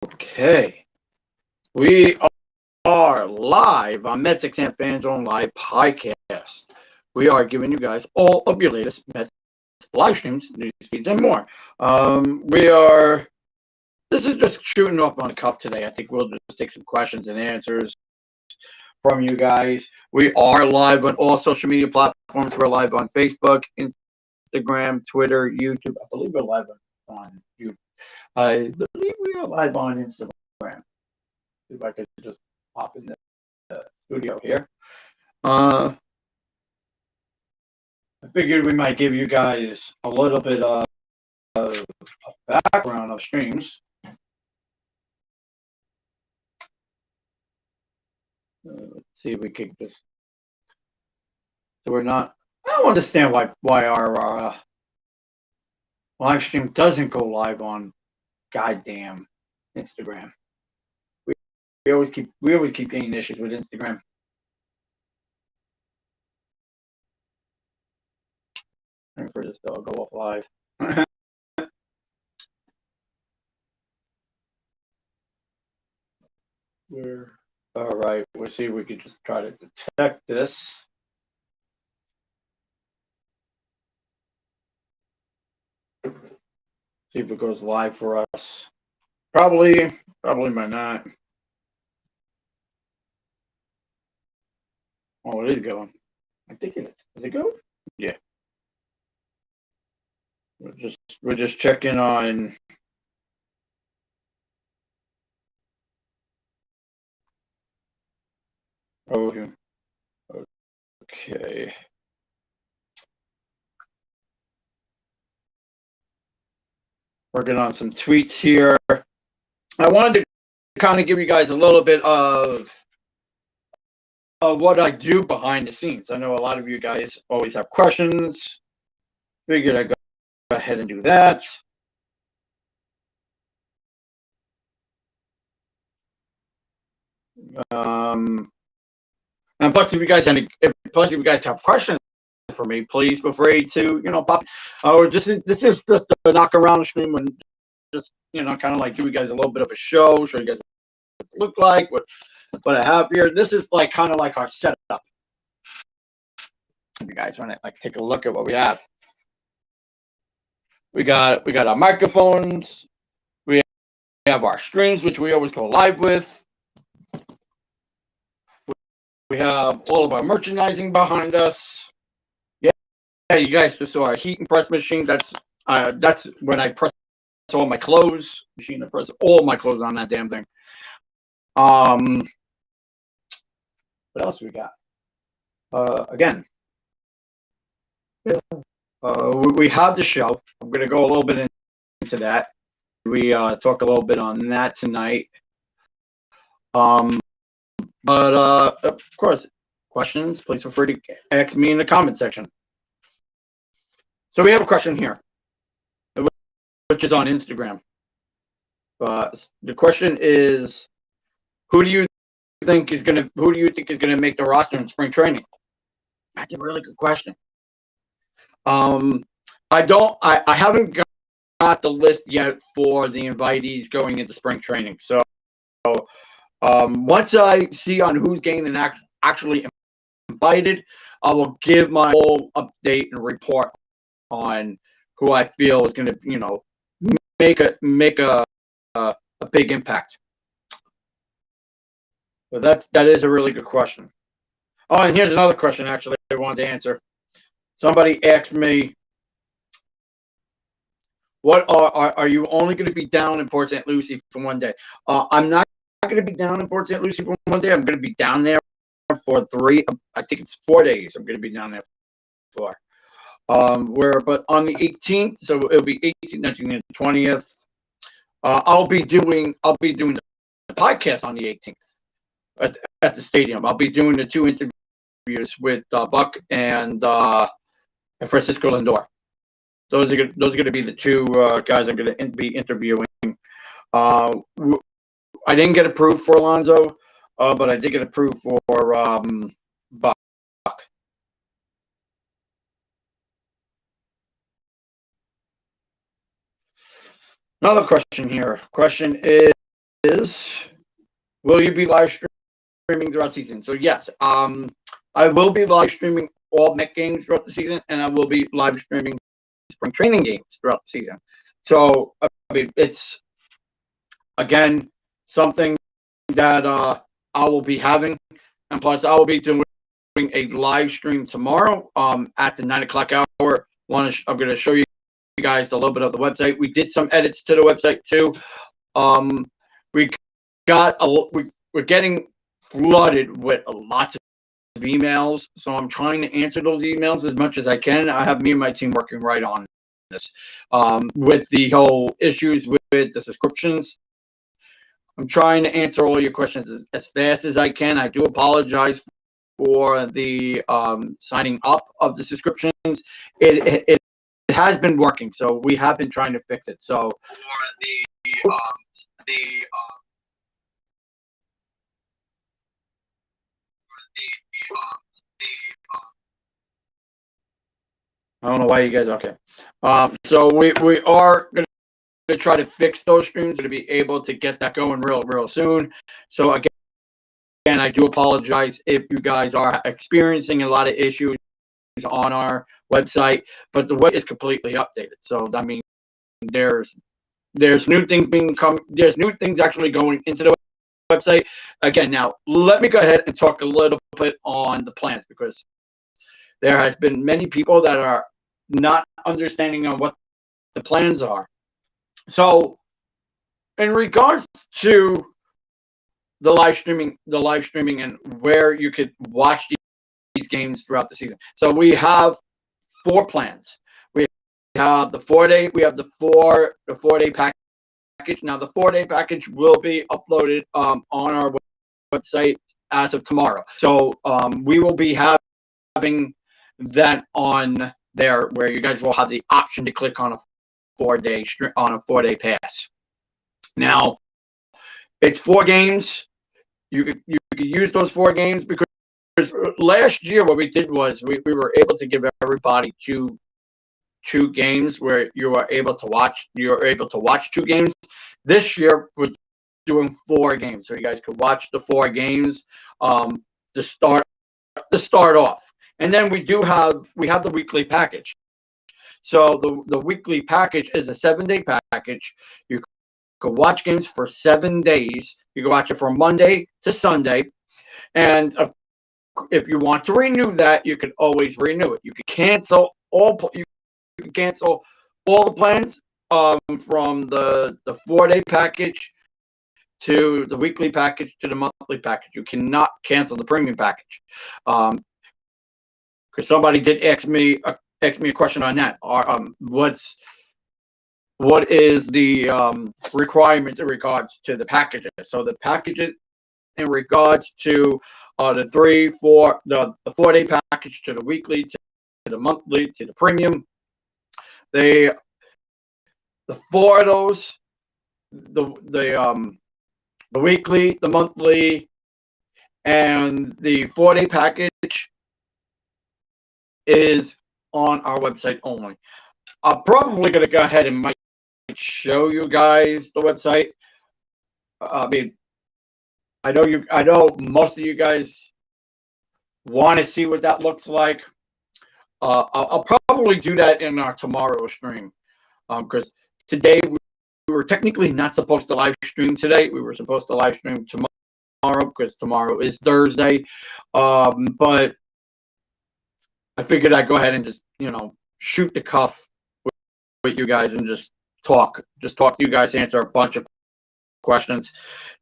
Okay, we are live on MetsXMFanZone Live podcast. We are giving you guys all of your latest Mets live streams, news feeds, and more. This is just shooting off on the cuff today. I think we'll just take some questions and answers from you guys. We are live on all social media platforms. We're live on Facebook, Instagram, Twitter, YouTube. I believe we're live on YouTube. I believe we are live on Instagram. See if I could just pop in the studio here. I figured we might give you guys a little bit of background of streams. Let's see if we can just. So we're not. I don't understand why our live stream doesn't go live on goddamn Instagram. We always keep getting issues with Instagram. And for this, I'll go off live. We're all right. We'll see if we can just try to detect this. See if it goes live for us. Probably might not. Oh, it is going. I think it is. Is it go? Yeah. We're just checking on. Oh, okay. Working on some tweets here. I wanted to kind of give you guys a little bit of what I do behind the scenes. I know a lot of you guys always have questions. Figured I'd go ahead and do that. And plus, if you guys have questions for me, please feel free to pop. Or this is just a knock around stream and just kind of like give you guys a little bit of a show you guys what it look like, what I have here. This is like kind of like our setup. If you guys want to like take a look at what we have, we got our microphones. We have our streams, which we always go live with. We have all of our merchandising behind us. Yeah, you guys just saw our heat and press machine. That's when I press all my clothes. Machine to press all my clothes on that damn thing. What else we got? Again, we have the show. I'm going to go a little bit into that. We talk a little bit on that tonight. But of course, questions, please feel free to ask me in the comment section. So we have a question here, which is on Instagram. The question is, who do you think is gonna make the roster in spring training? That's a really good question. I haven't got the list yet for the invitees going into spring training. So once I see on who's getting and actually invited, I will give my whole update and report on who I feel is going to, make a big impact. But that is a really good question. Oh, and here's another question actually I wanted to answer. Somebody asked me, "What are you only going to be down in Port St. Lucie for one day?" I'm not going to be down in Port St. Lucie for one day. I'm going to be down there for 4 days. I'm going to be down there for. But on the 18th, so it'll be 18th, 19th, and 20th. I'll be doing the podcast on the 18th at the stadium. I'll be doing the 2 interviews with Buck and Francisco Lindor. Those are going to be the 2 guys I'm going to be interviewing. I didn't get approved for Alonso, but I did get approved for Buck. Another question here. Question is, will you be live streaming throughout the season? So yes, I will be live streaming all Met games throughout the season, and I will be live streaming spring training games throughout the season. So I mean, it's again something that I will be having, and plus I will be doing a live stream tomorrow at the 9 o'clock hour. I'm going to show you guys a little bit of the website. We did some edits to the website too. We got we're getting flooded with lots of emails, so I'm trying to answer those emails as much as I can. I have me and my team working right on this with the whole issues with the subscriptions. I'm trying to answer all your questions as fast as I can. I do apologize for the signing up of the subscriptions. It has been working, so we have been trying to fix it. So I don't know why you guys okay. So we are going to try to fix those streams to be able to get that going real soon. So again, I do apologize if you guys are experiencing a lot of issues on our website, but the web is completely updated. So I mean, there's new things there's new things actually going into the website. Again, now let me go ahead and talk a little bit on the plans, because there has been many people that are not understanding on what the plans are. So in regards to the live streaming and where you could watch these games throughout the season. So we have 4 plans. We have the 4-day, we have the 4-day package. Now the 4-day package will be uploaded on our website as of tomorrow. So we will be having that on there, where you guys will have the option to click on a 4-day pass. Now it's 4 games. You could use those 4 games, because last year what we did was we were able to give everybody two games where you were able to watch 2 games. This year we're doing 4 games, so you guys could watch the 4 games to start off. And then we have the weekly package. So the weekly package is a 7-day package. You could watch games for 7 days. You can watch it from Monday to Sunday, and if you want to renew that, you can always renew it. You can cancel all the plans from the 4-day package to the weekly package to the monthly package. You cannot cancel the premium package. Because somebody did ask me a question on that. What is the requirements in regards to the packages? So the packages in regards to the 4-day package, to the weekly, to the monthly, to the premium, the 4 of those, the weekly, the monthly, and the 4-day package is on our website only. I'm probably going to go ahead and might show you guys the website. I mean, I know most of you guys want to see what that looks like. I'll probably do that in our tomorrow stream, because today we were technically not supposed to live stream today. We were supposed to live stream tomorrow, because tomorrow is Thursday. But I figured I'd go ahead and just, shoot the cuff with you guys and just talk to you guys, answer a bunch of questions.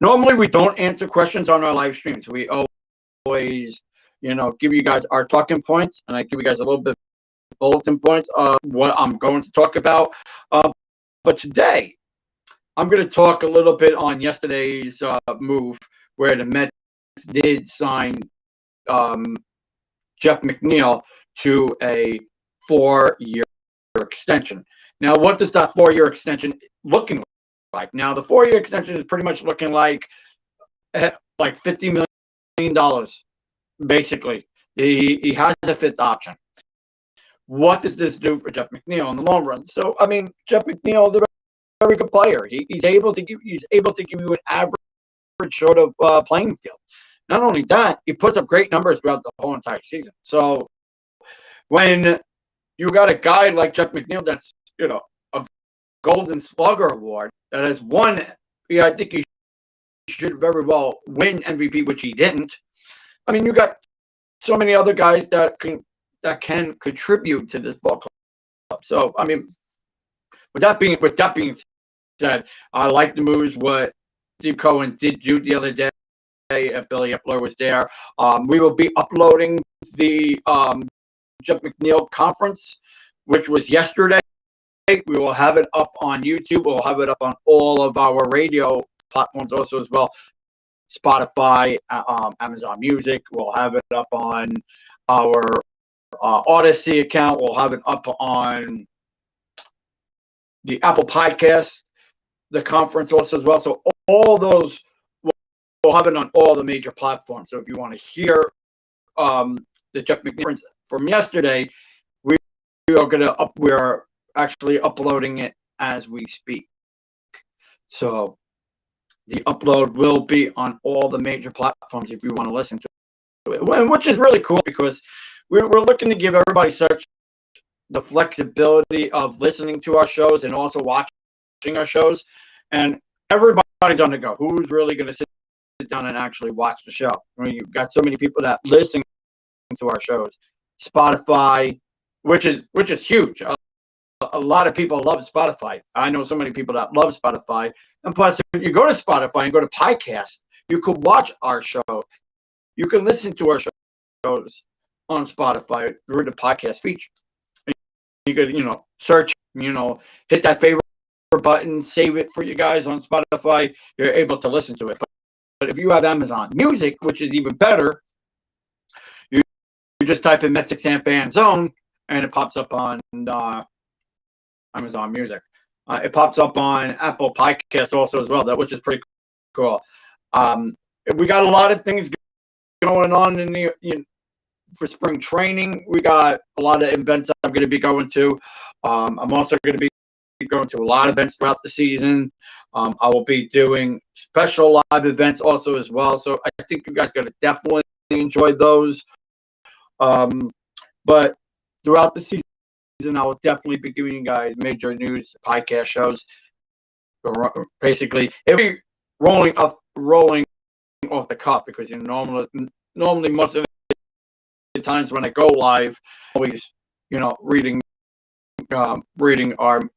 Normally we don't answer questions on our live streams. We always, give you guys our talking points, and I give you guys a little bit of bulletin points of what I'm going to talk about. But today I'm going to talk a little bit on yesterday's move, where the Mets did sign Jeff McNeil to a 4-year extension. Now, what does that 4-year extension looking like? Now, the 4-year extension is pretty much looking like $50 million, basically. He has a 5th option. What does this do for Jeff McNeil in the long run? So, I mean, Jeff McNeil is a very good player. He's able to give you an average sort of playing field. Not only that, he puts up great numbers throughout the whole entire season. So when you got a guy like Jeff McNeil that's, a Golden Slugger award that has won, I think he should very well win MVP, which he didn't. I mean, you got so many other guys that can contribute to this ball club. So, I mean, with that being said, I like the moves what Steve Cohen did do the other day. If Billy Epler was there, we will be uploading the Jeff McNeil conference, which was yesterday. We will have it up on YouTube. We'll have it up on all of our radio platforms also as well. Spotify, Amazon Music. We'll have it up on our Odyssey account. We'll have it up on the Apple Podcast, the conference also as well. So all those, we'll have it on all the major platforms. So if you want to hear the Jeff McNeil conference from yesterday, we're actually uploading it as we speak. So the upload will be on all the major platforms if you want to listen to it, which is really cool because we're looking to give everybody such the flexibility of listening to our shows and also watching our shows. And everybody's on the go. Who's really going to sit down and actually watch the show? I mean, you've got so many people that listen to our shows. Spotify, which is huge. A lot of people love Spotify. I know so many people that love Spotify. And plus, if you go to Spotify and go to podcast, you could watch our show. You can listen to our shows on Spotify through the podcast feature. And you could, search, hit that favorite button, save it for you guys on Spotify. You're able to listen to it. But if you have Amazon Music, which is even better, you just type in MetsXMFanZone and it pops up on Amazon Music. It pops up on Apple Podcasts also as well, which is pretty cool. We got a lot of things going on for spring training. We got a lot of events I'm going to be going to. I'm also going to be going to a lot of events throughout the season. I will be doing special live events also as well. So I think you guys are going to definitely enjoy those. But throughout the season, I will definitely be giving you guys major news podcast shows. Basically, it'll be rolling off the cuff because normally most of the times when I go live, always reading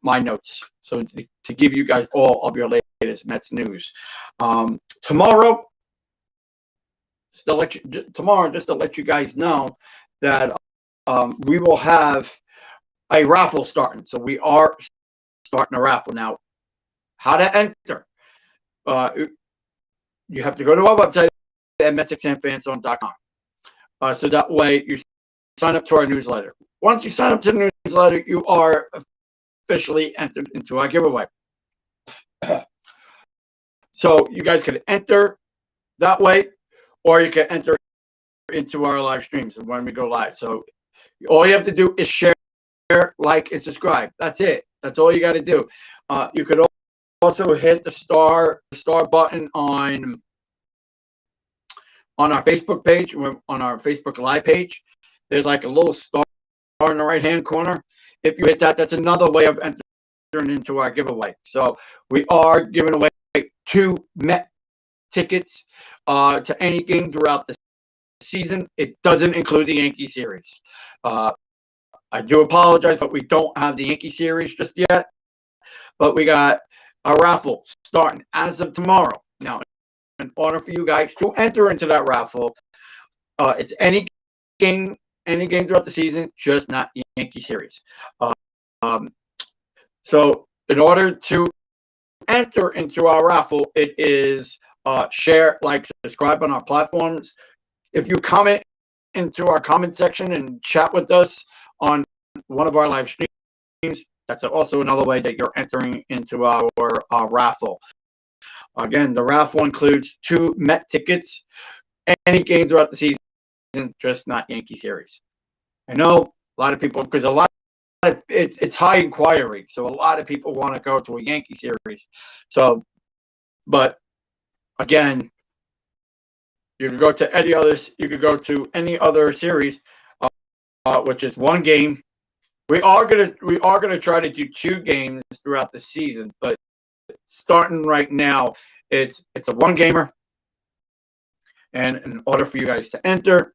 my notes. So to give you guys all of your latest Mets news. Tomorrow, just to let you guys know that we will have a raffle starting. So we are starting a raffle now. How to enter? You have to go to our website at MetsXMFanZone.com. So that way you sign up to our newsletter. Once you sign up to the newsletter, you are officially entered into our giveaway. So you guys can enter that way, or you can enter into our live streams when we go live. So all you have to do is share, like, and subscribe. That's it. That's all you got to do. You could also hit the star button on our Facebook page, on our Facebook Live page. There's like a little star in the right-hand corner. If you hit that, that's another way of entering into our giveaway. So we are giving away 2 Met tickets to any game throughout the season. It doesn't include the Yankee series. I do apologize, but we don't have the Yankee series just yet. But we got a raffle starting as of tomorrow. Now, in order for you guys to enter into that raffle, it's any game throughout the season, just not Yankee series. So in order to enter into our raffle, it is share, like, subscribe on our platforms. If you comment into our comment section and chat with us on one of our live streams, that's also another way that you're entering into our raffle. Again, the raffle includes 2 Met tickets, any game throughout the season, just not Yankee series. I know a lot of people, because it's high inquiry, so a lot of people want to go to a Yankee series. So, but again, You could go to any other. You could go to any other series, which is one game. We are gonna try to do 2 games throughout the season, but starting right now, it's a one gamer. And in order for you guys to enter,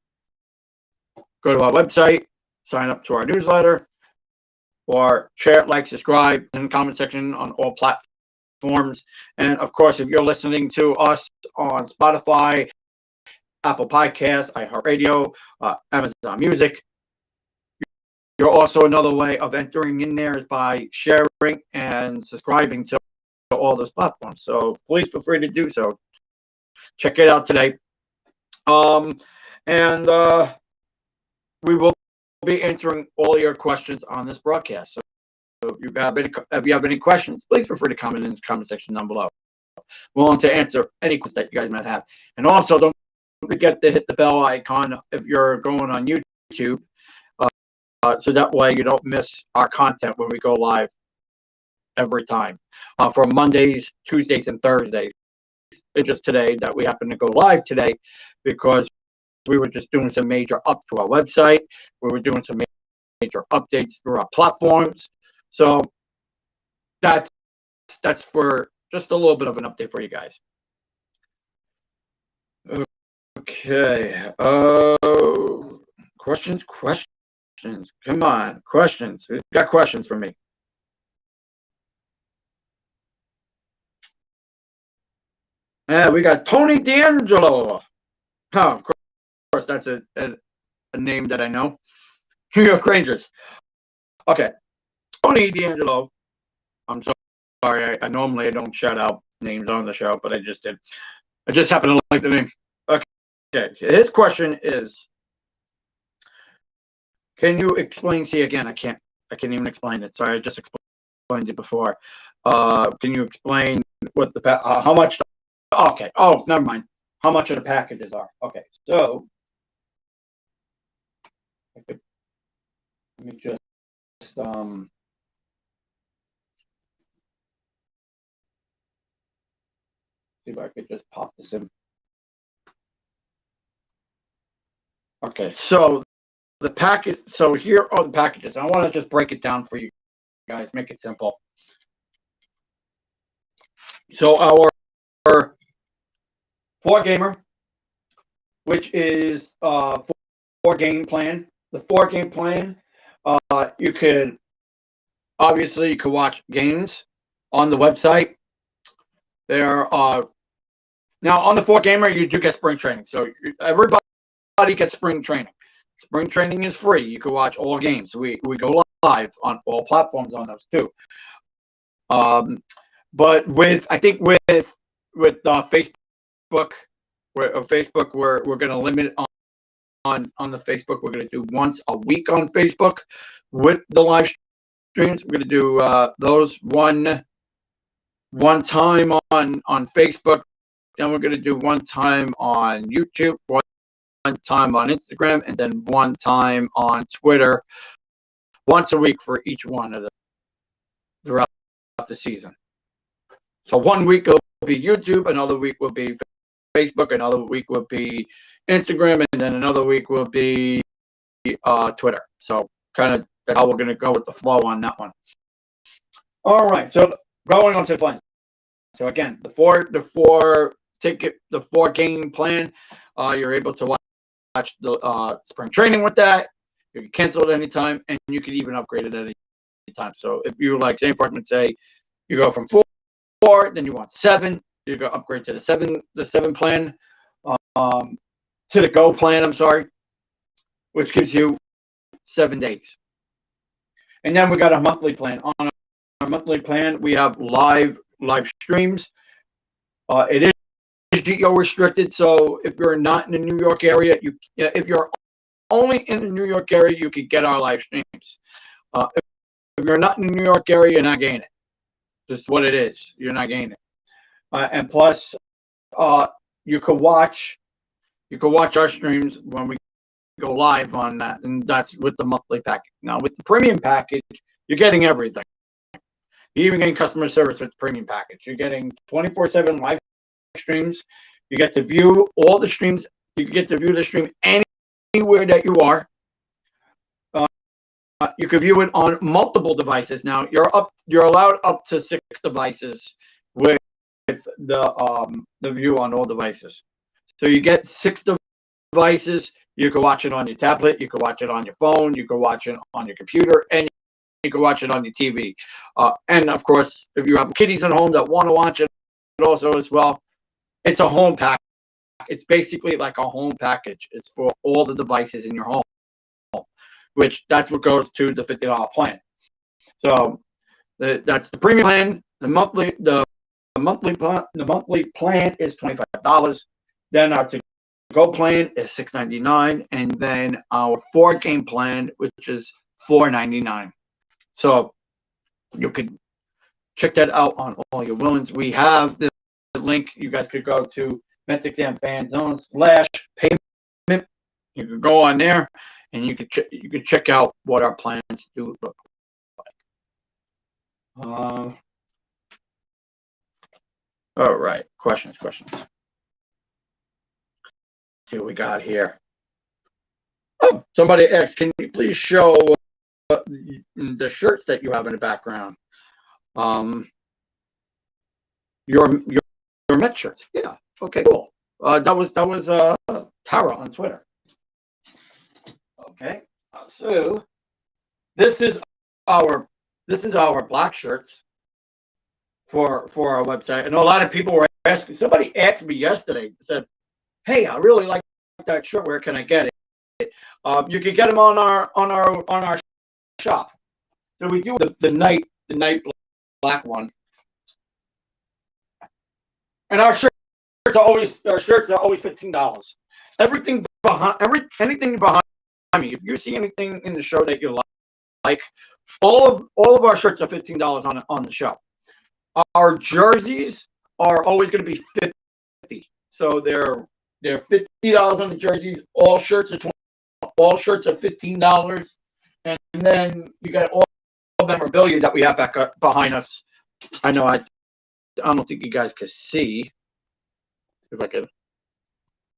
go to our website, sign up to our newsletter, or share, like, subscribe in the comment section on all platforms. And of course, if you're listening to us on Spotify, Apple Podcasts, Iheart Radio, Amazon Music, you're also another way of entering in there is by sharing and subscribing to all those platforms. So please feel free to do so. Check it out today. And we will be answering all your questions on this broadcast. So if you have any questions, please feel free to comment in the comment section down below. We're willing to answer any questions that you guys might have. And also, don't forget to hit the bell icon if you're going on YouTube, so that way you don't miss our content when we go live every time. For Mondays, Tuesdays, and Thursdays. It's just today that we happen to go live today because we were just doing some major up to our website. We were doing some major updates through our platforms. So that's for just a little bit of an update for you guys. Okay. Questions. Come on, questions. Who's got questions for me? Yeah, we got Tony D'Angelo. Oh, of course, that's a name that I know. New York Rangers. Okay, Tony D'Angelo. I'm sorry. I normally don't shout out names on the show, but I just did. I just happen to like the name. Okay. His question is, can you explain? See, again, I can't even explain it. Sorry, I just explained it before. Can you explain what how much? Okay. Oh, never mind. How much of the packages are? Okay. So let me just see if I could just pop this in. Okay. So the package. So here are the packages. I want to just break it down for you guys. Make it simple. So our 4-gamer, which is 4-game plan. The 4-game plan, you could watch games on the website. There are now on the 4-gamer, you do get spring training. So everybody gets spring training. Spring training is free. You can watch all games. We go live on all platforms on those too. But with Facebook, we're going to limit on the Facebook. We're going to do once a week on Facebook with the live streams. We're going to do those one time on Facebook. Then we're going to do one time on YouTube, one time on Instagram, and then one time on Twitter. Once a week for each one of them throughout the season. So 1 week will be YouTube, another week will be Facebook, another week will be Instagram, and then another week will be Twitter. So kind of how we're going to go with the flow on that one. All right, so going on to the plans. So again, the 4-game plan, you're able to watch the spring training with that. You can cancel it anytime, and you can even upgrade it at any time. So if you like, say for argument's sake, you go from 4, then you want 7, you go upgrade to the 7 plan, to the Go plan. I'm sorry, which gives you 7 days. And then we got a monthly plan. On our monthly plan, we have live streams. It is geo restricted, so if you're not in the New York area, if you're only in the New York area, you can get our live streams. If you're not in the New York area, you're not getting it. Just what it is. You're not getting it. And plus, you could watch our streams when we go live on that, and that's with the monthly package. Now, with the premium package, you're getting everything. You're even getting customer service with the premium package. You're getting 24/7 live streams. You get to view all the streams You get to view the stream anywhere that you are. You can view it on multiple devices. Now you're allowed up to 6 devices with the view on all devices. So you get 6 devices. You can watch it on your tablet. You can watch it on your phone. You can watch it on your computer, and you can watch it on your TV. And of course, if you have kiddies at home that want to watch it also as well, it's a home pack. It's basically like a home package. It's for all the devices in your home, which that's what goes to the $50 plan. So that's the premium plan. The monthly plan is $25. Then our to-go plan is $6.99, and then our 4-game plan, which is $4.99. So you could check that out on all your willings. We have the link. You guys could go to MetsXMFanZone/payment. You could go on there, and you could check out what our plans do look like. All right, questions. See what we got here. Oh, somebody asked, can you please show the shirts that you have in the background? Your Met shirts. Yeah. Okay. Cool. That was Tara on Twitter. Okay. So this is our black shirts for our website. I know a lot of people were asking. Somebody asked me yesterday. Said, "Hey, I really like that shirt. Where can I get it?" You can get them on our shop. So we do the night black one, and our shirts are always $15. Anything behind me. If you see anything in the show that you like, all of our shirts are $15 on the show. Our jerseys are always going to be $50. So they're $50 on the jerseys. All shirts are $15, and then you got all memorabilia that we have back behind us. I know I don't think you guys can see. See if I can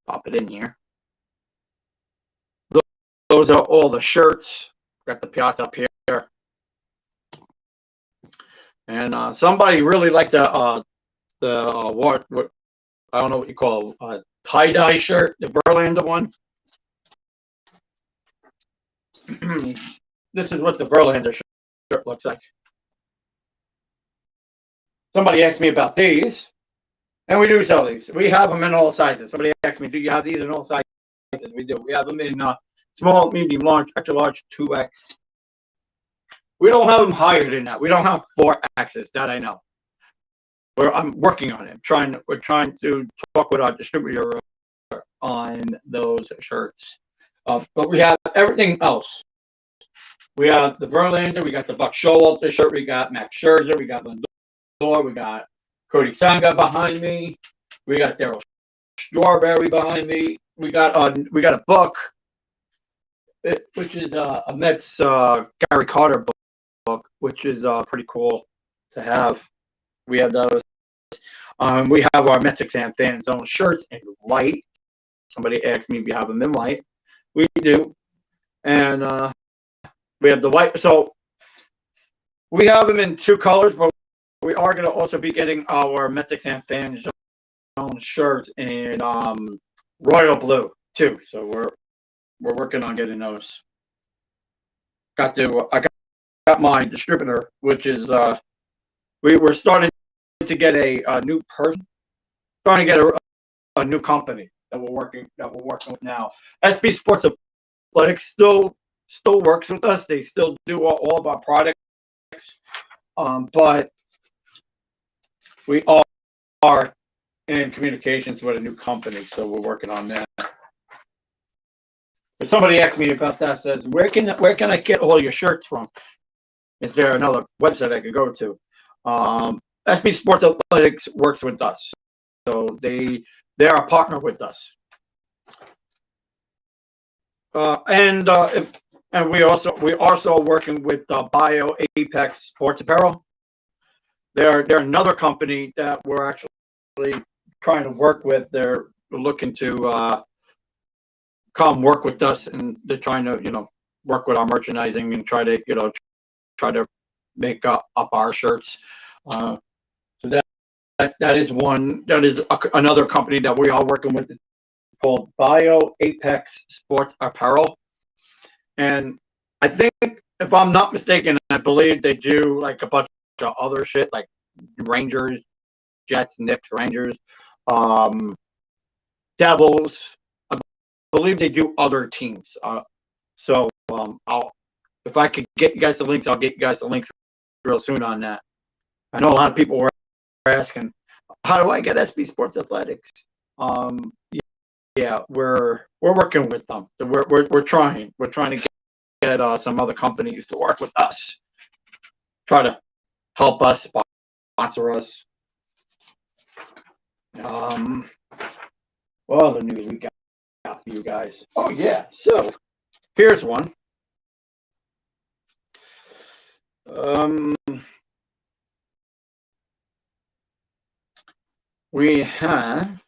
pop it in here. Those are all the shirts. Got the Piazza up here. And somebody really liked the what I don't know what you call tie-dye shirt, the Verlander one. This is what the Verlander shirt looks like. Somebody asked me about these, and we do sell these. We have them in all sizes. Somebody asked me, do you have these in all sizes? We do. We have them in small, medium, large, extra large, 2X. We don't have them higher than that. We don't have 4Xs. That I know. I'm working on it. We're trying to talk with our distributor on those shirts. But we have everything else. We have the Verlander. We got the Buck Showalter shirt. We got Max Scherzer. We got Lindor. We got Cody Sanga behind me. We got Darryl Strawberry behind me. We got a book, which is a Mets Gary Carter book, which is pretty cool to have. We have those. We have our MetsXMFanZone shirts in white. Somebody asked me if you have them in white. We do. And we have the white. So we have them in 2 colors, but we are going to also be getting our MetsXMFanZone shirts in royal blue too. So we're working on getting those. I got my distributor, which is we're starting to get a new person, starting to get a new company that we're working with now. SB Sports Athletics still works with us. They still do all of our products, but we are in communications with a new company, so we're working on that. But somebody asked me about that. Says, where can I get all your shirts from? Is there another website I could go to? SB Sports Athletics works with us, so they're a partner with us. And we also working with Bio Apex Sports Apparel. They're another company that we're actually trying to work with. They're looking to come work with us, and they're trying to, work with our merchandising and try to make up our shirts. So that is one. That is another company that we are working with. It's called Bio Apex Sports Apparel, and I think, if I'm not mistaken, I believe they do like a bunch of other shit, like Rangers, Jets, Knicks, Rangers, Devils. I believe they do other teams. So if I could get you guys the links, I'll get you guys the links real soon on that. I know a lot of people were asking, how do I get SB Sports Athletics? Yeah, we're working with them. We're trying to get some other companies to work with us, try to help us, sponsor us. What other news we got for you guys? Oh yeah, so here's one. We have.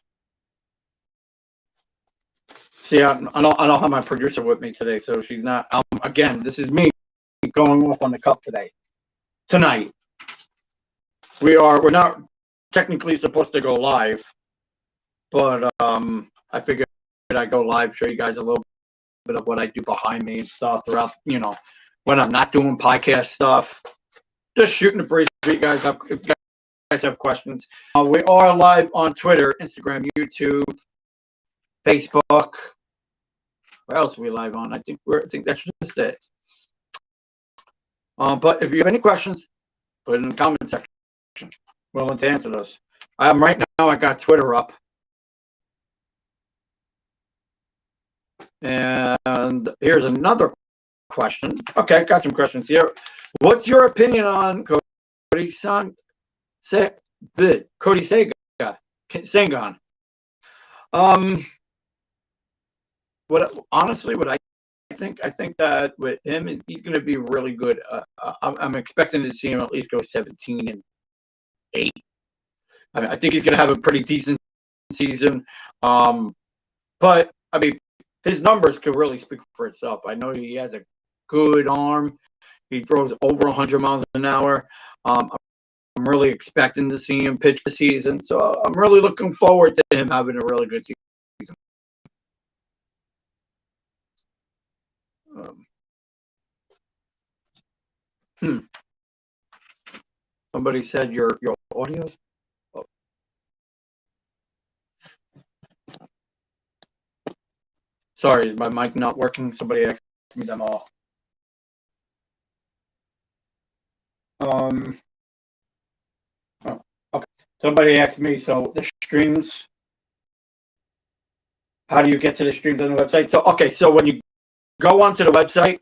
See, I don't have my producer with me today, so she's not. Again, this is me going off on the cuff tonight. We're not technically supposed to go live, but I figured I'd go live, show you guys a little bit of what I do behind me and stuff throughout, when I'm not doing podcast stuff. Just shooting the breeze for you guys up. If you guys have questions, we are live on Twitter, Instagram, YouTube, Facebook. Where else are we live on? I think that's just it. But if you have any questions, put it in the comment section. Willing to answer those. Right now, I got Twitter up. And here's another question. Okay, got some questions here. What's your opinion on Cody Sengon? What I think that with him he's going to be really good. I'm expecting to see him at least go 17-8. I think he's going to have a pretty decent season. But I mean, his numbers could really speak for itself. I know he has a good arm. He throws over 100 miles an hour. I'm really expecting to see him pitch the season. So I'm really looking forward to him having a really good season. Somebody said your audio. Oh. Sorry, is my mic not working? Somebody asked me them all. Oh, okay. Somebody asked me, so the streams, how do you get to the streams on the website? So when you go onto the website,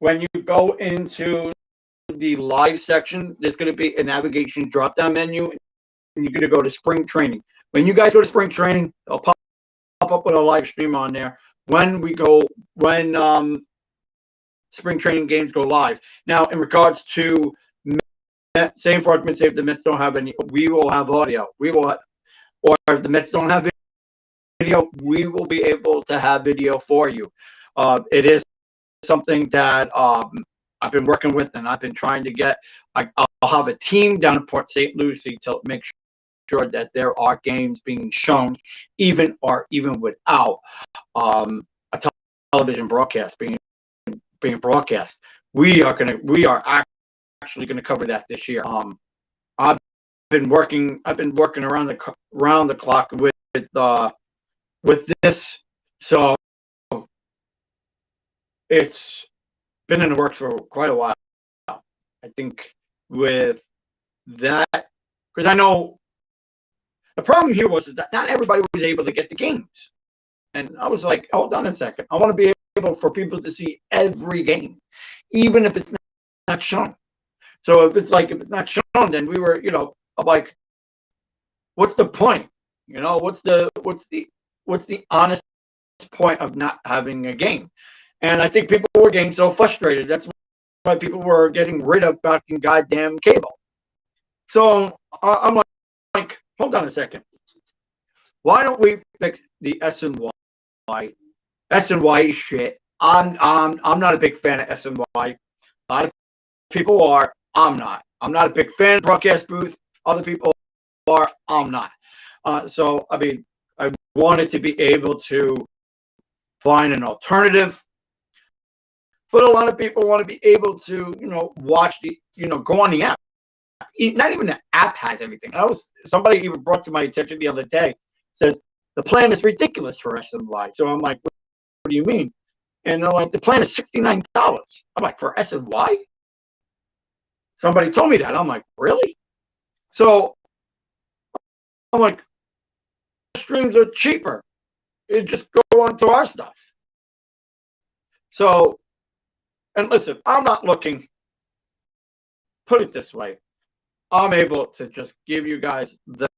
when you go into the live section, there's going to be a navigation drop-down menu, and you're going to go to spring training. When you guys go to spring training, it'll pop up with a live stream on there when spring training games go live. Now, in regards to same for argument's sake, the Mets don't have any, we will have audio. Or if the Mets don't have video, we will be able to have video for you. It is something that I've been working with, and I've been trying to get. I'll have a team down in Port St. Lucie to make sure that there are games being shown, even without a television broadcast being broadcast. We are actually going to cover that this year. I've been working around the clock with this, so it's been in the works for quite a while. I think with that, because I know the problem here was that not everybody was able to get the games, and I was like, hold on a second, I want to be able for people to see every game, even if it's not shown. So if it's not shown, then we were, I'm like, what's the point? What's the honest point of not having a game? And I think people were getting so frustrated. That's why people were getting rid of fucking goddamn cable. So I'm like, hold on a second. Why don't we fix the S and Y SNY shit. I'm not a big fan of SNY. A lot of people are. I'm not. I'm not a big fan of the broadcast booth. Other people are. I'm not. So I mean, I wanted to be able to find an alternative, but a lot of people want to be able to, watch the, go on the app. Not even the app has everything. Somebody even brought to my attention the other day, says the plan is ridiculous for SNY. So I'm like, what do you mean? And they're like, the plan is $69. I'm like, for SNY? Somebody told me that. I'm like, really? So I'm like, streams are cheaper. You just go onto our stuff. So, and listen, I'm not looking, put it this way, I'm able to just give you guys the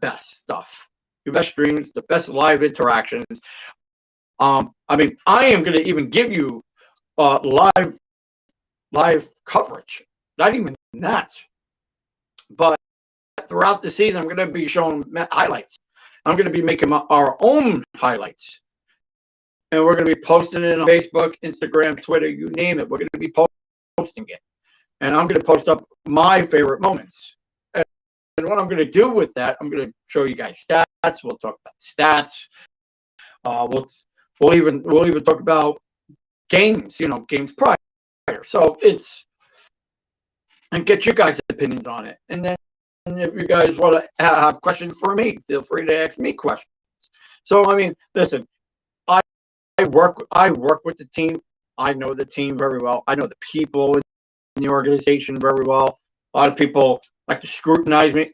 best stuff, the best streams, the best live interactions. I mean, I am going to even give you live coverage. Not even that, but throughout the season, I'm going to be showing highlights. I'm going to be making our own highlights, and we're going to be posting it on Facebook, Instagram, Twitter, you name it. We're going to be posting it, and I'm going to post up my favorite moments. And what I'm going to do with that, I'm going to show you guys stats. We'll talk about stats. We'll even talk about games, games prior. So and get you guys' opinions on it. And then if you guys want to have questions for me, feel free to ask me questions. So I mean, listen, I work with the team. I know the team very well. I know the people in the organization very well. A lot of people like to scrutinize me.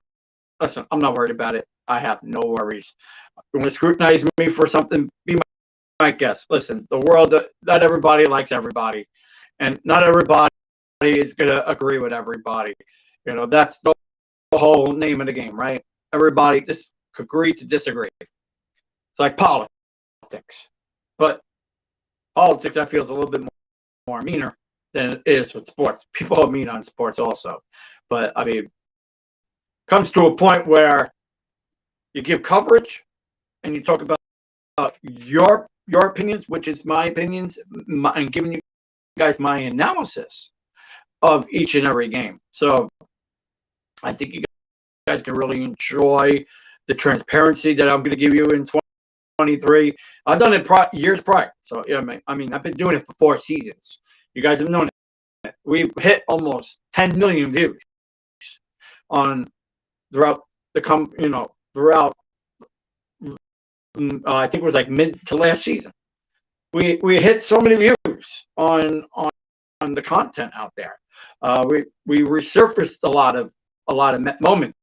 Listen, I'm not worried about it. I have no worries. You want to scrutinize me for something, be my guest. Listen, the world, not everybody likes everybody, and not everybody is going to agree with everybody. That's the whole name of the game, right? Everybody just agree to disagree. It's like politics, but politics I feel is a little bit more meaner than it is with sports. People are mean on sports also, but I mean, comes to a point where you give coverage and you talk about your opinions, which is my opinions, and giving you guys my analysis of each and every game. So I think you guys can really enjoy the transparency that I'm going to give you in 2023. I've done it years prior. So yeah, I mean, I've been doing it for 4 seasons. You guys have known it. We've hit almost 10 million views throughout I think it was like mid to last season. We hit so many views on the content out there. We resurfaced a lot of moments,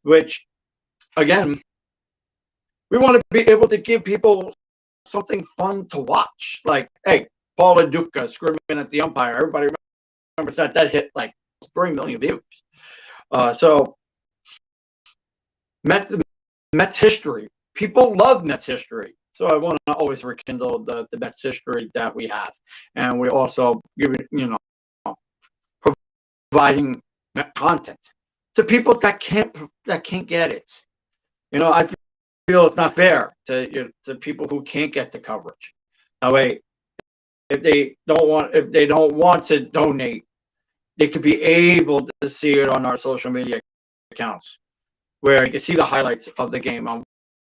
which again, we want to be able to give people something fun to watch. Like, hey, Paul Duca screaming at the umpire. Everybody remembers that hit like 3 million views. So Mets history. People love Mets history. So I want to always rekindle the Mets history that we have. And we also providing content to people that can't get it. I feel it's not fair to people who can't get the coverage. That way, if they don't want to donate, they could be able to see it on our social media accounts, where you can see the highlights of the game on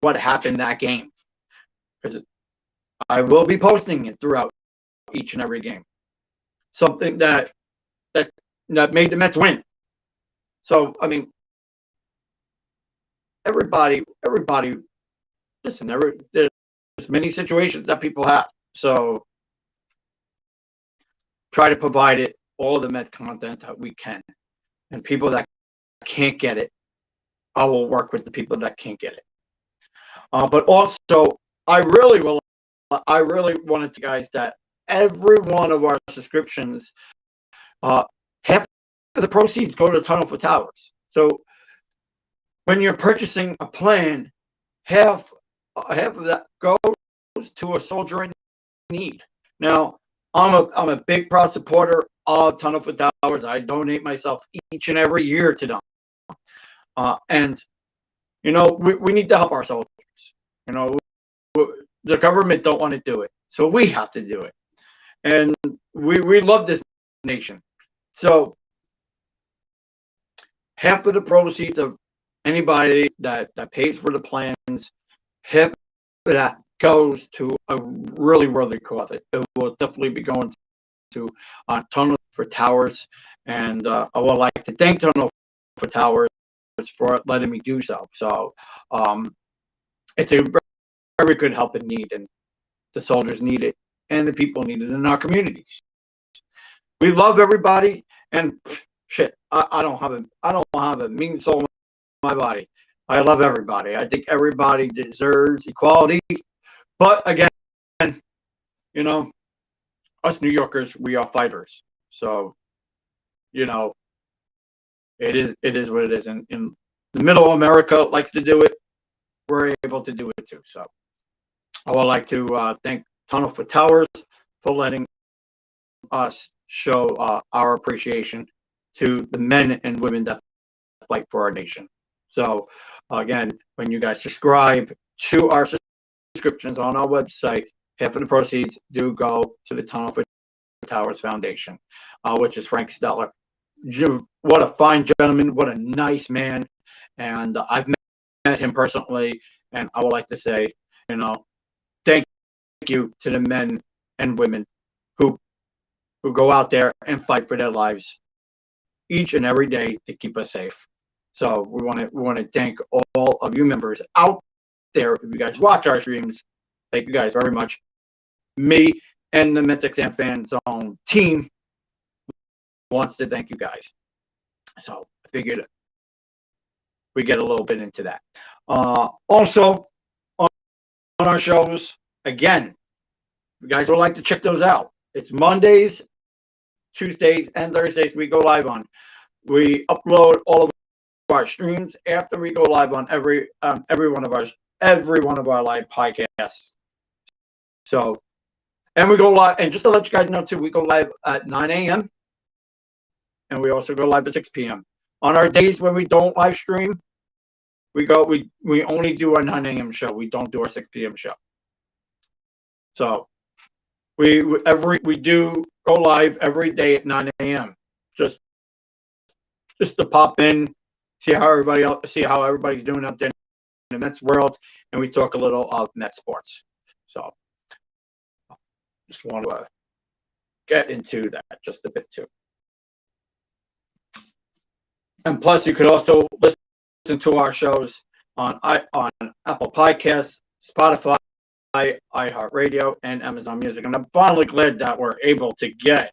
what happened that game. Because I will be posting it throughout each and every game. Something that made the Mets win. So I mean, everybody. Listen, there's many situations that people have. So try to provide all the Mets content that we can, and people that can't get it, I will work with the people that can't get it. But also, I really wanted to guys that every one of our subscriptions, half of the proceeds go to Tunnel for Towers. So when you're purchasing a plan, half of that goes to a soldier in need. Now, I'm a big proud supporter of Tunnel for Towers. I donate myself each and every year to them. And we need to help our soldiers. the government don't want to do it, so we have to do it. And we love this nation. So half of the proceeds of anybody that pays for the plans, half of that goes to a really worthy cause. It will definitely be going to Tunnel for Towers, and I would like to thank Tunnel for Towers for letting me do so. So it's a very good help in need, and the soldiers need it, and the people need it in our communities. We love everybody, and shit, I don't have a mean soul in my body. I love everybody. I think everybody deserves equality. But again, you know, us New Yorkers, we are fighters. So, you know, it is what it is. And in the middle America likes to do it. We're able to do it too. So I would like to thank Tunnel for Towers for letting us show our appreciation to the men and women that fight for our nation. So again, when you guys subscribe to our subscriptions on our website, half of the proceeds do go to the Tunnel for Towers Foundation, which is Frank Steller. What a fine gentleman, what a nice man. And I've met him personally, and I would like to say, you know, thank you to the men and women who go out there and fight for their lives each and every day to keep us safe. So we want to thank all of you members out there. If you guys watch our streams, thank you guys very much. Me and the MetsXMFanZone team wants to thank you guys. So I figured we get a little bit into that. Also, on our shows, again, you guys would like to check those out. It's Mondays, Tuesdays, and Thursdays we go live on. We upload all of our streams after we go live on every one of our live podcasts. So, and we go live, and just to let you guys know too, we go live at 9 a.m. and we also go live at 6 p.m. On our days when we don't live stream, we only do our 9 a.m. show. We don't do our 6 p.m. show. So we do go live every day at 9 a.m. just to pop in, see how everybody's doing out there in the Mets world, and we talk a little of Mets sports. So just want to get into that just a bit too. And plus, you could also listen to our shows on Apple Podcasts, Spotify, Iheart Radio, and Amazon Music. And I'm finally glad that we're able to get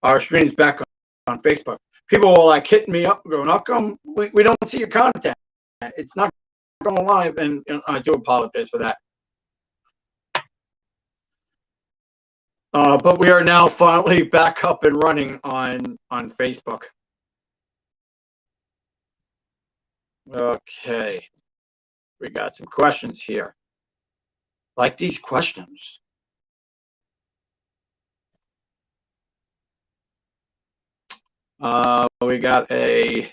our streams back on Facebook. People were like hitting me up, going, "How come we don't see your content? It's not going live," and I do apologize for that. But we are now finally back up and running on Facebook. Okay, we got some questions here. Like these questions. We got a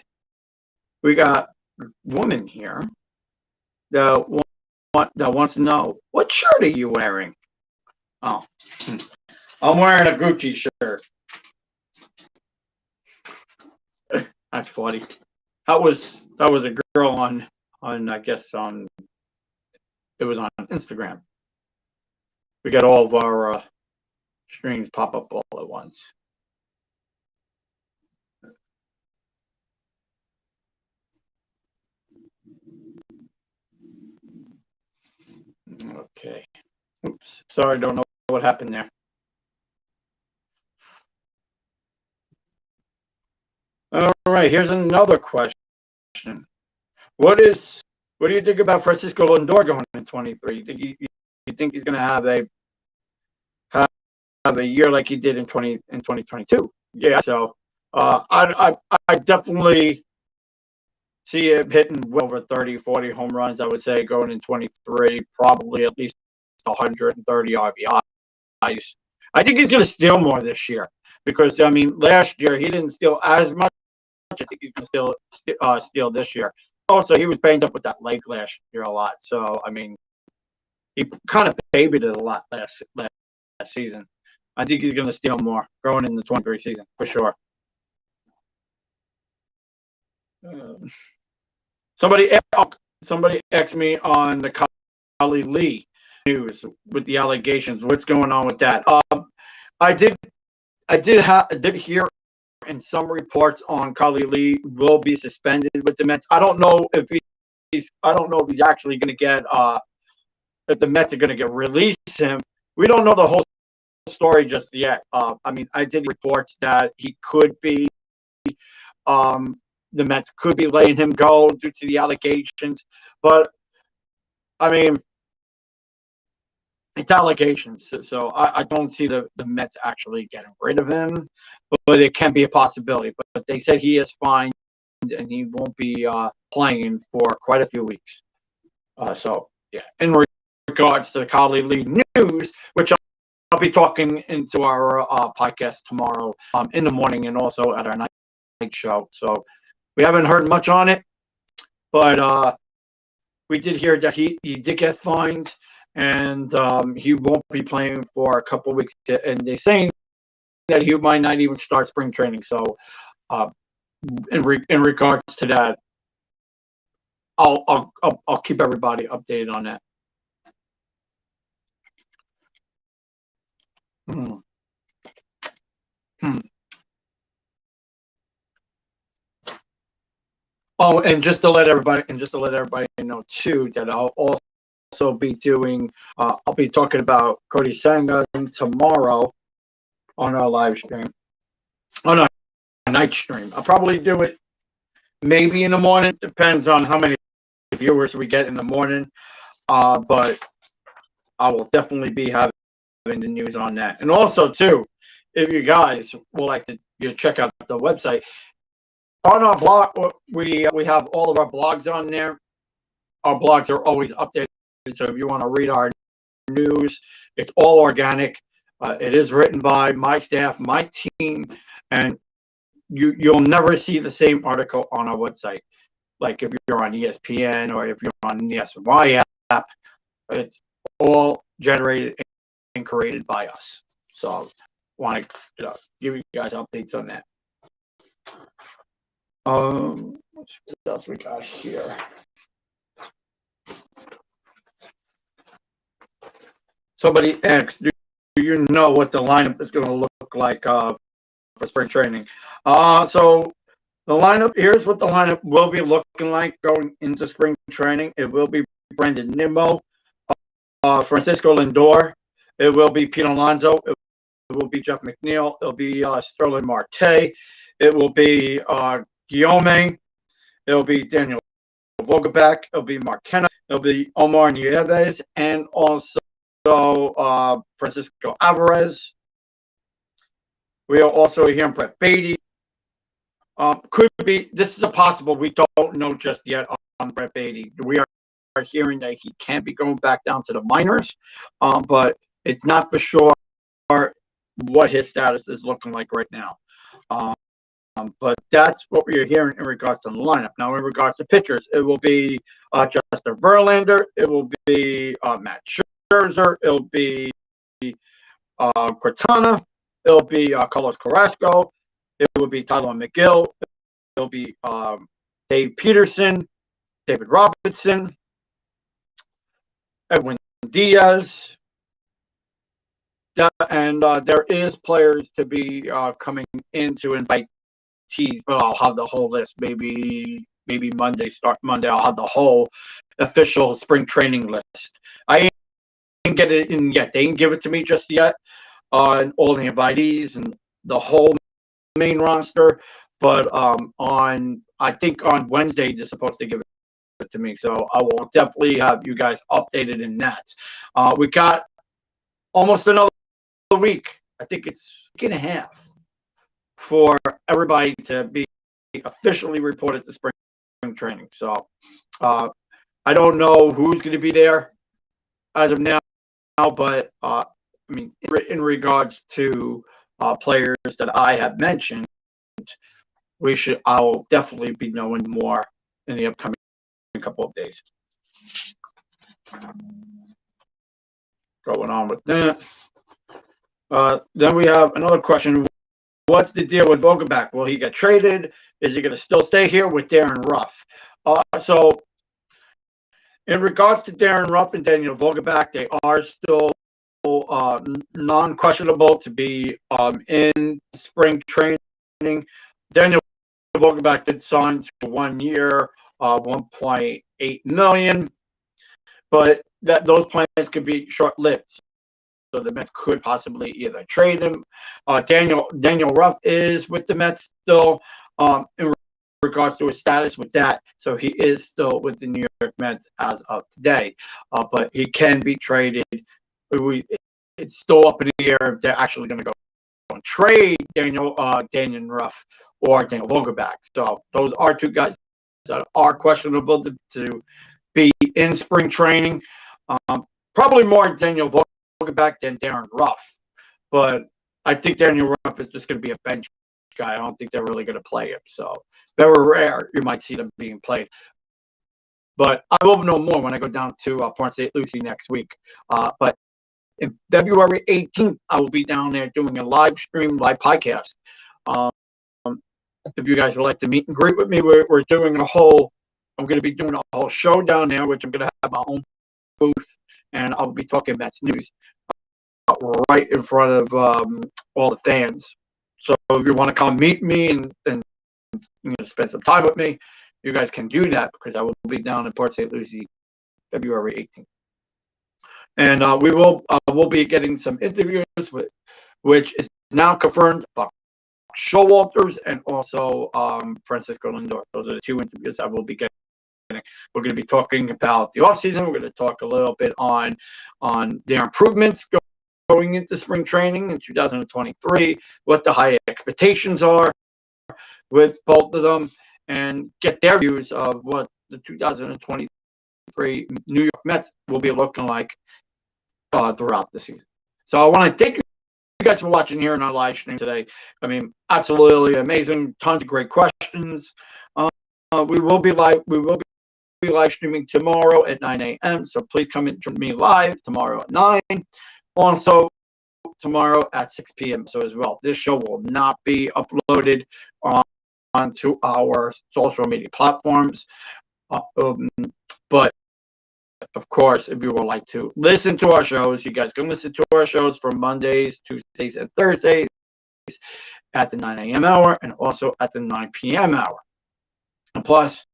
woman here that wants to know, what shirt are you wearing? Oh, I'm wearing a Gucci shirt. That's funny. That was a girl on I guess it was on Instagram. We got all of our streams pop up all at once. Okay. Oops. Sorry, don't know what happened there. All right, here's another question. What do you think about Francisco Lindor going in 23? You think he's going to have a year like he did in 2022? Yeah. So I definitely see him hitting well over 30, 40 home runs. I would say going in 23, probably at least 130 RBIs. I think he's going to steal more this year because I mean last year he didn't steal as much. I think he's going to steal this year. Also, he was banged up with that leg last year a lot. So, I mean, he kind of babied it a lot last season. I think he's going to steal more going in the 23 season for sure. Somebody asked me on the Kali Lee news with the allegations. What's going on with that? I did hear in some reports on Kali Lee will be suspended with the Mets. I don't know if he's actually going to get if the Mets are going to get release him. We don't know the whole story just yet. I mean, I did reports that he could be the Mets could be letting him go due to the allegations, but I mean, it's allegations, so I don't see the Mets actually getting rid of him, but it can be a possibility. But they said he is fine and he won't be playing for quite a few weeks. So yeah, in regards to the Kali Lee news, which I'll be talking into our podcast tomorrow in the morning and also at our night show. So we haven't heard much on it, but we did hear that he did get fined and he won't be playing for a couple of weeks. And they're saying that he might not even start spring training. So in regards to that, I'll keep everybody updated on that. Oh, and just to let everybody know too that I'll also be doing. I'll be talking about Cody Senga tomorrow on our live stream, on our night stream. I'll probably do it maybe in the morning. Depends on how many viewers we get in the morning. But I will definitely be having the news on that. And also too, if you guys would like to check out the website. On our blog, we have all of our blogs on there. Our blogs are always updated, so if you want to read our news, it's all organic. It is written by my staff, my team, and you'll never see the same article on our website. Like if you're on ESPN or if you're on the SY app, it's all generated and created by us. So, want to give you guys updates on that. What else we got here? Somebody asked, do you know what the lineup is going to look like for spring training? So the lineup, here's what the lineup will be looking like going into spring training. It will be Brandon Nimmo, Francisco Lindor. It will be Pete Alonso. It will be Jeff McNeil. It'll be Sterling Marte. It will be Guillaume. It'll be Daniel Vogelback. It'll be Mark Kenna. It'll be Omar Nieves, and also Francisco Alvarez. We are also hearing Brett Beatty. Could be. This is a possible. We don't know just yet on Brett Beatty. We are hearing that he can't be going back down to the minors, but it's not for sure what his status is looking like right now. But that's what we are hearing in regards to the lineup. Now, in regards to pitchers, it will be Justin Verlander. It will be Matt Scherzer. It'll be Cortana. It'll be Carlos Carrasco. It will be Tyler McGill. It'll be Dave Peterson, David Robinson, Edwin Diaz. And there is players to be coming in to invite teas, but I'll have the whole list. Maybe Monday. I'll have the whole official spring training list. I ain't get it in yet. They didn't give it to me just yet. And all the invitees and the whole main roster. But I think on Wednesday they're supposed to give it to me. So I will definitely have you guys updated in that. We got almost another week. I think it's a week and a half for everybody to be officially reported to spring training. So I don't know who's going to be there as of now, but I mean, in regards to players that I have mentioned, I'll definitely be knowing more in the upcoming couple of days. going on with that. Then we have another question. What's the deal with Vogelback? Will he get traded? Is he going to still stay here with Darren Ruff? So in regards to Darren Ruff and Daniel Vogelback, they are still non-questionable to be in spring training. Daniel Vogelback did sign to 1 year, $1.8 million, but those plans could be short-lived. So the Mets could possibly either trade him. Daniel Ruff is with the Mets still in regards to his status with that. So he is still with the New York Mets as of today. But he can be traded. It's still up in the air if they're actually going to go and trade Daniel Ruff or Daniel Vogelback. So those are two guys that are questionable to be in spring training. Probably more Daniel Vogelback than Darren Ruff, but I think Daniel Ruff is just going to be a bench guy. I don't think they're really going to play him. So very rare you might see them being played. But I will know more when I go down to Port St. Lucie next week. But in February 18th, I will be down there doing a live podcast. If you guys would like to meet and greet with me, we're doing I'm going to be doing a whole show down there, which I'm going to have my own booth, and I'll be talking Mets news right in front of all the fans. So if you want to come meet me and spend some time with me, you guys can do that because I will be down in Port St. Lucie February 18th. And we'll be getting some interviews which is now confirmed by Showalters and also Francisco Lindor. Those are the two interviews I will be getting. We're going to be talking about the offseason. We're going to talk a little bit on their improvements going into spring training in 2023, what the high expectations are with both of them, and get their views of what the 2023 New York Mets will be looking like throughout the season. So I want to thank you guys for watching here in our live stream today. I mean, absolutely amazing. Tons of great questions. We will be live streaming tomorrow at 9 a.m. So please come and join me live tomorrow at 9. Also, tomorrow at 6 p.m. So as well, this show will not be uploaded onto our social media platforms. But of course, if you would like to listen to our shows, you guys can listen to our shows from Mondays, Tuesdays, and Thursdays at the 9 a.m. hour and also at the 9 p.m. hour. And plus,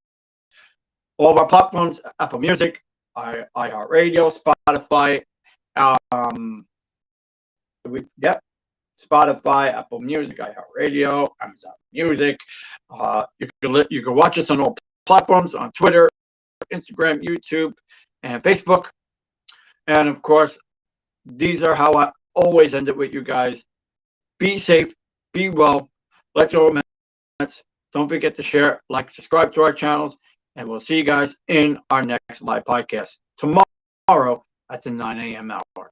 all of our platforms, Apple Music, Iheart Radio, Spotify, Spotify, Apple Music, Iheart Radio, Amazon Music. You can watch us on all platforms, on Twitter, Instagram, YouTube, and Facebook. And of course, these are how I always end it with you guys. Be safe, be well. Let's go, Mets. Don't forget to share, like, subscribe to our channels, and we'll see you guys in our next live podcast tomorrow at the 9 a.m. hour.